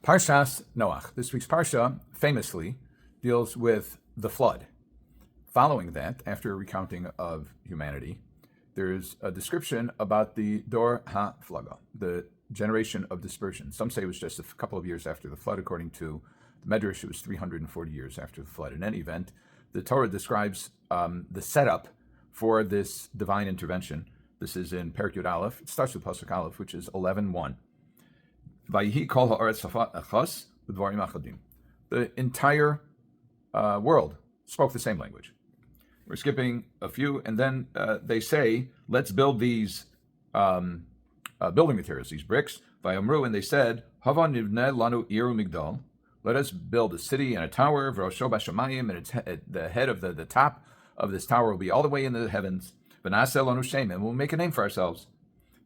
Parshas Noach. This week's Parsha famously deals with the flood. Following that, after a recounting of humanity, there's a description about the Dor HaFlaga, the generation of dispersion. Some say it was just a couple of years after the flood. According to the Medrash, it was 340 years after the flood. In any event, the Torah describes the setup for this divine intervention. This is in Perek Yud Aleph. It starts with Pasuk Aleph, which is 11:1. Vayihi kol haaretz achas v'dvarim achadim. The entire world spoke the same language. We're skipping a few, and then they say, let's build these building materials, these bricks. Vayomru, and they said, Hava nivneh lanu ir u'migdal. Let us build a city and a tower, v'rosho b'shamayim, and the head of the top of this tower will be all the way in the heavens. V'naseh lanu shem, and we'll make a name for ourselves.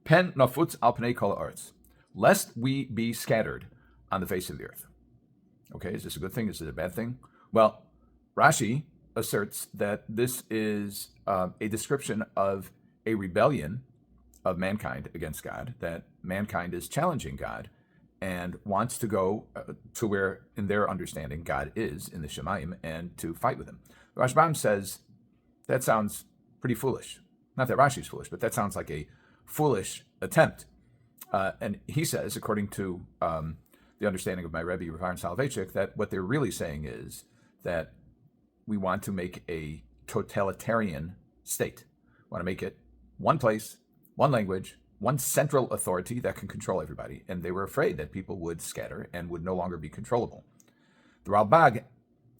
Pen nafutz al pnei kol haaretz, lest we be scattered on the face of the earth. Okay, is this a good thing? Is it a bad thing? Well, Rashi asserts that this is a description of a rebellion of mankind against God, that mankind is challenging God and wants to go to where, in their understanding, God is in the Shemayim, and to fight with him. Rashbam says that sounds pretty foolish. Not that Rashi's foolish, but that sounds like a foolish attempt. And he says, according to the understanding of my Rabbi, Rafael, that what they're really saying is that we want to make a totalitarian state. We want to make it one place, one language, one central authority that can control everybody. And they were afraid that people would scatter and would no longer be controllable. The Ralbag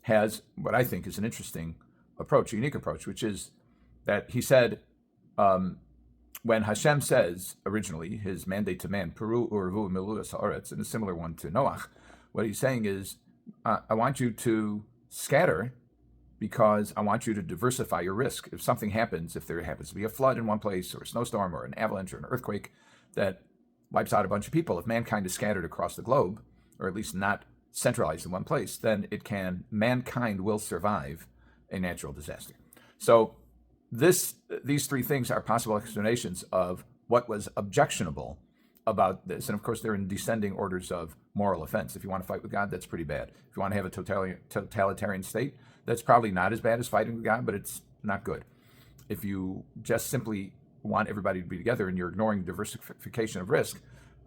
has what I think is an interesting approach, a unique approach, which is that he said, when Hashem says originally his mandate to man, Prero u'revu miluas haaretz, and a similar one to Noach, what he's saying is, I want you to scatter because I want you to diversify your risk. If something happens, if there happens to be a flood in one place, or a snowstorm, or an avalanche, or an earthquake that wipes out a bunch of people, if mankind is scattered across the globe, or at least not centralized in one place, then mankind will survive a natural disaster. So these three things are possible explanations of what was objectionable about this. And of course, they're in descending orders of moral offense. If you want to fight with God, that's pretty bad. If you want to have a totalitarian state, that's probably not as bad as fighting with God, but it's not good. If you just simply want everybody to be together and you're ignoring diversification of risk,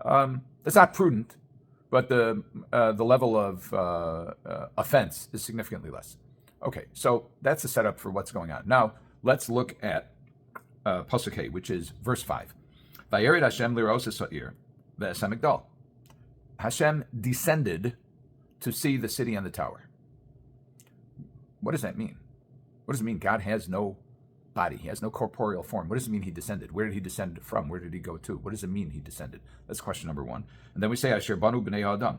that's not prudent, but the level of offense is significantly less. Okay, so that's the setup for what's going on. Now, let's look at Pasuk Hey, which is verse 5. Vayered Hashem liros es ha'ir ve'es hamigdal. Hashem descended to see the city and the tower. What does that mean? What does it mean? God has no body. He has no corporeal form. What does it mean he descended? Where did he descend from? Where did he go to? What does it mean he descended? That's question number one. And then we say, Asher banu b'nei Adam.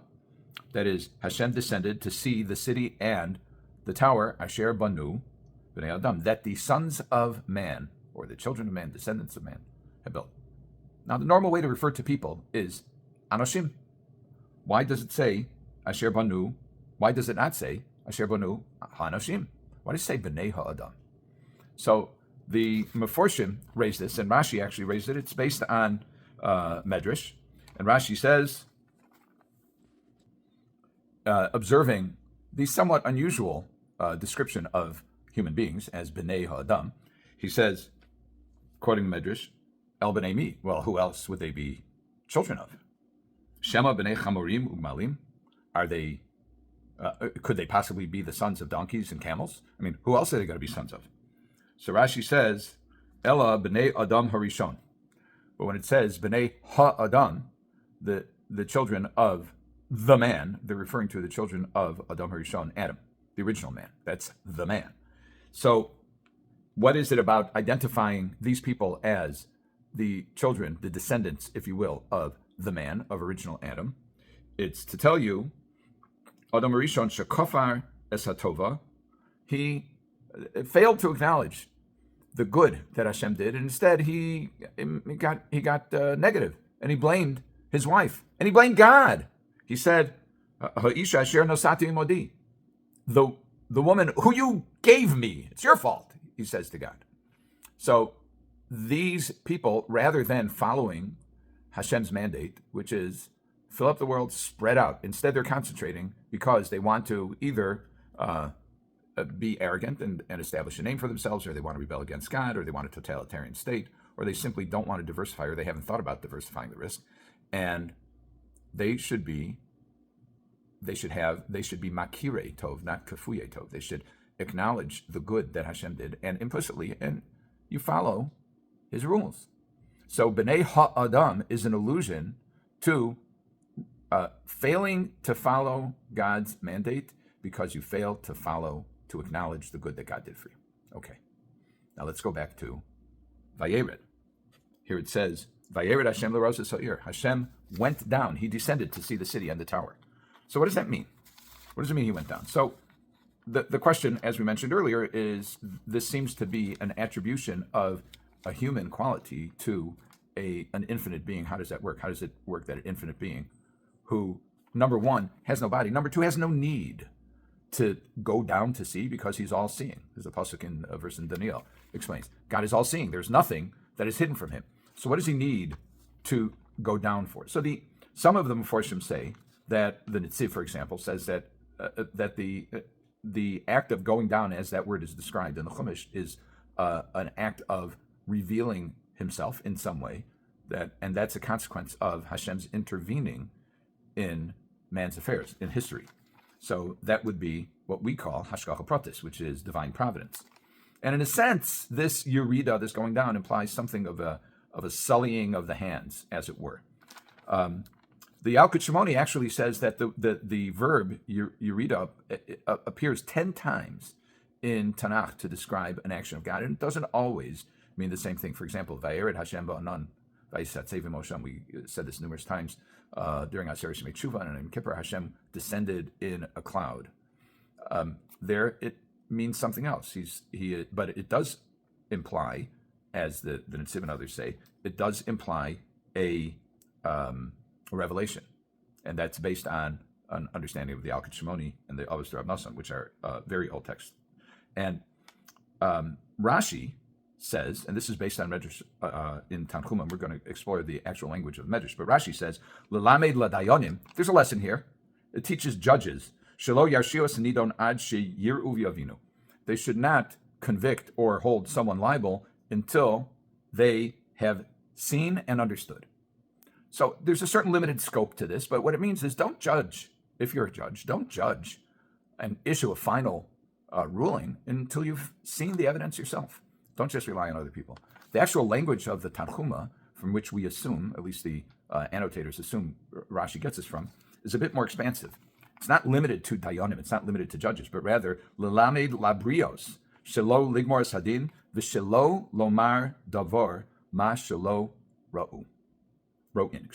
That is, Hashem descended to see the city and the tower, Asher banu b'nei Adam, that the sons of man, or the children of man, descendants of man, have built. Now, the normal way to refer to people is Anoshim. Why does it say Asher banu? Why does it not say Asher banu ha'anoshim? Why does it say b'nei ha'adam? So the Meforshim raised this, and Rashi actually raised it. It's based on Medrash, and Rashi says, observing the somewhat unusual description of human beings as b'nei ha'adam, he says, quoting Medrash, El b'nei mi. Well, who else would they be children of? Shema b'nei chamorim u'gmalim. Are they? Could they possibly be the sons of donkeys and camels? I mean, who else are they going to be sons of? So Rashi says, Ella b'nei Adam harishon. But when it says b'nei ha'adam, the children of the man, they're referring to the children of Adam harishon, Adam, the original man. That's the man. So what is it about identifying these people as the children, the descendants, if you will, of the man, of original Adam? It's to tell you, Adam Rishon shekofar es hatova, he failed to acknowledge the good that Hashem did, and instead he got negative, and he blamed his wife, and he blamed God. He said, "Ha'isha asher nosati imodi, the woman who you gave me, it's your fault," he says to God. So these people, rather than following Hashem's mandate, which is fill up the world, spread out. Instead, they're concentrating because they want to either be arrogant and establish a name for themselves, or they want to rebel against God, or they want a totalitarian state, or they simply don't want to diversify, or they haven't thought about diversifying the risk. And they should be makire tov, not kafuye tov. They should acknowledge the good that Hashem did, and implicitly, and you follow his rules. So B'nai Ha'adam is an allusion to failing to follow God's mandate because you failed to acknowledge the good that God did for you. Okay, now let's go back to Vayered. Here it says, Vayered Hashem l'rosh ha'ir. Hashem went down. He descended to see the city and the tower. So what does that mean? What does it mean he went down? So the question, as we mentioned earlier, is this seems to be an attribution of a human quality to an infinite being. How does that work? How does it work that an infinite being who, number one, has no body, number two, has no need to go down to see because he's all seeing? There's a pasuk in a verse in Daniel explains God is all seeing. There's nothing that is hidden from him. So what does he need to go down for? So some of the Meforshim say that the Netziv, for example, says that the act of going down, as that word is described in the Chumash, is an act of revealing himself in some way, and that's a consequence of Hashem's intervening in man's affairs, in history. So that would be what we call hashgacha pratis, which is divine providence. And in a sense, this Yerida, this going down, implies something of a sullying of the hands, as it were. The Yalkut Shimoni actually says that the verb Yerida appears 10 times in Tanakh to describe an action of God, and it doesn't always mean the same thing. For example, Vayered Hashem ba'anan, Vayisat Sevim Moshe. We said this numerous times during Aseret Shemei Tshuva, and in Kippur, Hashem descended in a cloud. There, it means something else. But it does imply, as the Netziv and others say, it does imply a revelation, and that's based on an understanding of the Yalkut Shimoni and the Avos Rab Nosson, which are very old texts. And Rashi says, and this is based on Medrash in Tanchuma, we're going to explore the actual language of Medrash, but Rashi says, L'lamed l'dayonim, there's a lesson here. It teaches judges, Shelo yarshios nidon ad sheyiru v'yavinu. They should not convict or hold someone liable until they have seen and understood. So there's a certain limited scope to this, but what it means is don't judge. If you're a judge, don't judge and issue a final ruling until you've seen the evidence yourself. Don't just rely on other people. The actual language of the Tanchuma, from which we assume, at least the annotators assume Rashi gets this from, is a bit more expansive. It's not limited to dayanim, it's not limited to judges, but rather, l'lamed labrios, shelo ligmor sadin, v'shelo lomar davor, ma shelo ro'in,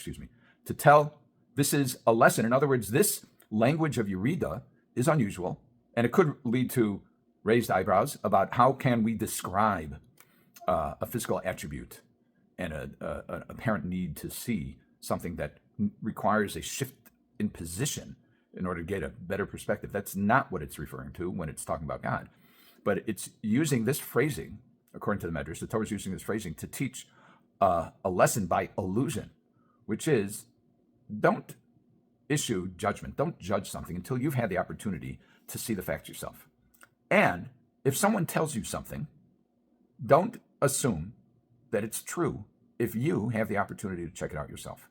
to tell, this is a lesson. In other words, this language of Yerida is unusual, and it could lead to raised eyebrows about how can we describe a physical attribute and an apparent need to see something that requires a shift in position in order to get a better perspective. That's not what it's referring to when it's talking about God. But it's using this phrasing, according to the Medrash, the Torah is using this phrasing to teach a lesson by allusion, which is don't issue judgment. Don't judge something until you've had the opportunity to see the facts yourself. And if someone tells you something, don't assume that it's true if you have the opportunity to check it out yourself.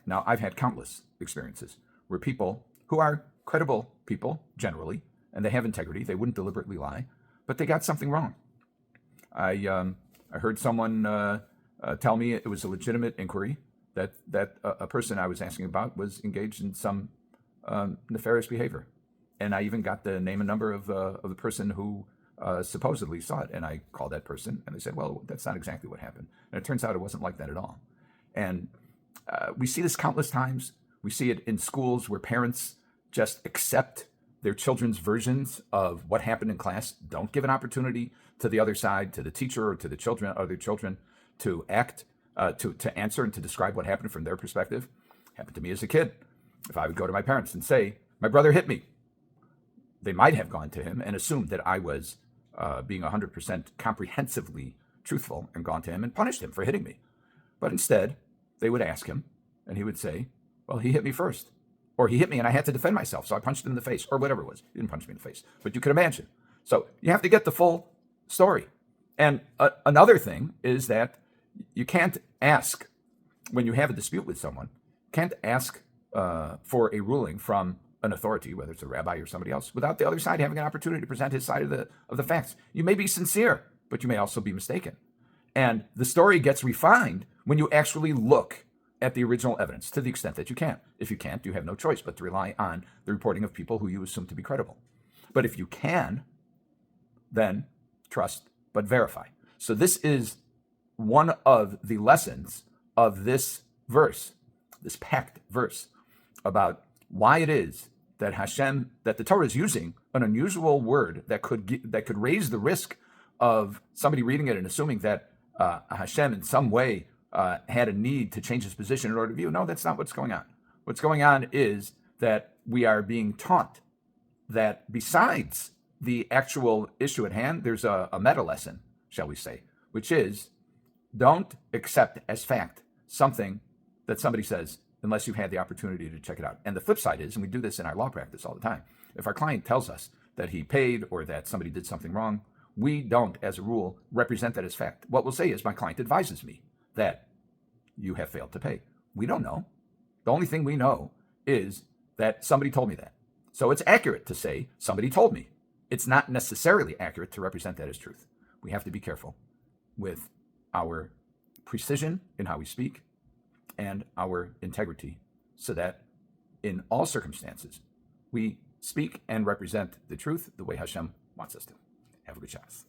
Now, I've had countless experiences where people who are credible people, generally, and they have integrity, they wouldn't deliberately lie, but they got something wrong. I heard someone tell me it was a legitimate inquiry that a person I was asking about was engaged in some nefarious behavior. And I even got the name and number of the person who supposedly saw it. And I called that person, and they said, well, that's not exactly what happened. And it turns out it wasn't like that at all. And we see this countless times. We see it in schools where parents just accept their children's versions of what happened in class, don't give an opportunity to the other side, to the teacher or to the children, other children, to act, to answer and to describe what happened from their perspective. Happened to me as a kid. If I would go to my parents and say, my brother hit me, they might have gone to him and assumed that I was being 100% comprehensively truthful and gone to him and punished him for hitting me. But instead, they would ask him, and he would say, Well, he hit me first. Or he hit me and I had to defend myself, so I punched him in the face, or whatever it was. He didn't punch me in the face, but you can imagine. So you have to get the full story. And another thing is that you can't ask, when you have a dispute with someone, can't ask for a ruling from an authority, whether it's a rabbi or somebody else, without the other side having an opportunity to present his side of the facts. You may be sincere, but you may also be mistaken. And the story gets refined when you actually look at the original evidence, to the extent that you can. If you can't, you have no choice but to rely on the reporting of people who you assume to be credible. But if you can, then trust but verify. So this is one of the lessons of this verse, this packed verse, about why it is that Hashem, that the Torah is using an unusual word that could raise the risk of somebody reading it and assuming that Hashem in some way had a need to change his position in order to view. No, that's not what's going on. What's going on is that we are being taught that besides the actual issue at hand, there's a meta lesson, shall we say, which is don't accept as fact something that somebody says unless you've had the opportunity to check it out. And the flip side is, and we do this in our law practice all the time, if our client tells us that he paid or that somebody did something wrong, we don't, as a rule, represent that as fact. What we'll say is, my client advises me that you have failed to pay. We don't know. The only thing we know is that somebody told me that. So it's accurate to say somebody told me. It's not necessarily accurate to represent that as truth. We have to be careful with our precision in how we speak and our integrity, so that in all circumstances we speak and represent the truth the way Hashem wants us to. Have a good Shabbos.